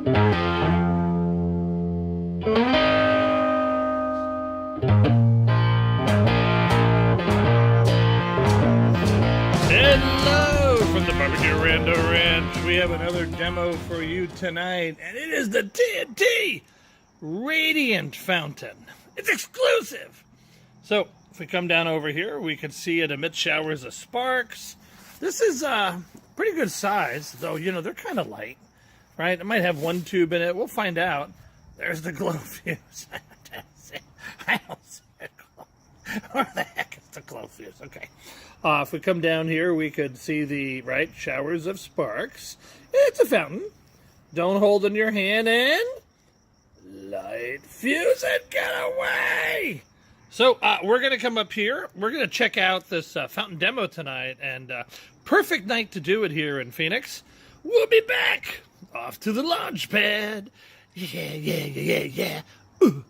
Hello from the Barbecue Rando Ranch. We have another demo for you tonight, and it is the TNT Radiant Fountain. It's exclusive. So if we come down over here, we can see it emit showers of sparks. This is pretty good size, though, you know, they're kind of light, right? It might have one tube in it. We'll find out. There's the glow fuse. I don't see a glow. Where the heck is the glow fuse? Okay. If we come down here, we could see the, showers of sparks. It's a fountain. Don't hold in your hand and light fuse and get away. So we're going to come up here. We're going to check out this fountain demo tonight, and perfect night to do it here in Phoenix. We'll be back. Off to the launch pad. Yeah. Ooh.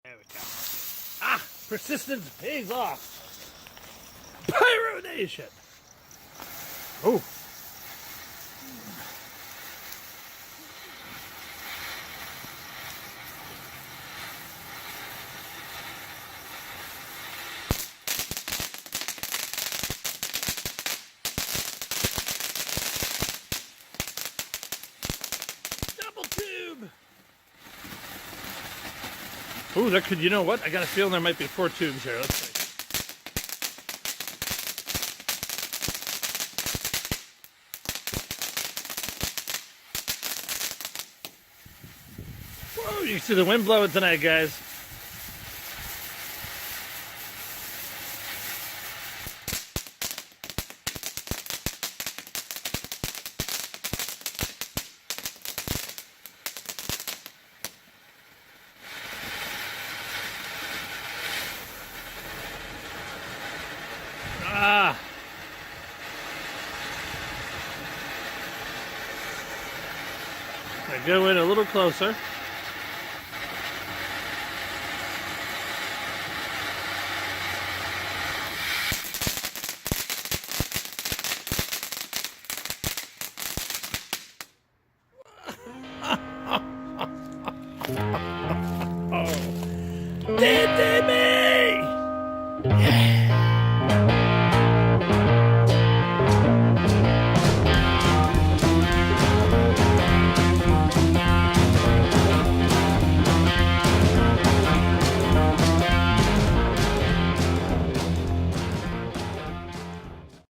There we go. Persistence pays off. Pyro Nation. Oh. Double tube. Oh, there could, you know what? I got a feeling there might be 4 tubes here. Let's see. Whoa, you can see the wind blowing tonight, guys. I go in a little closer.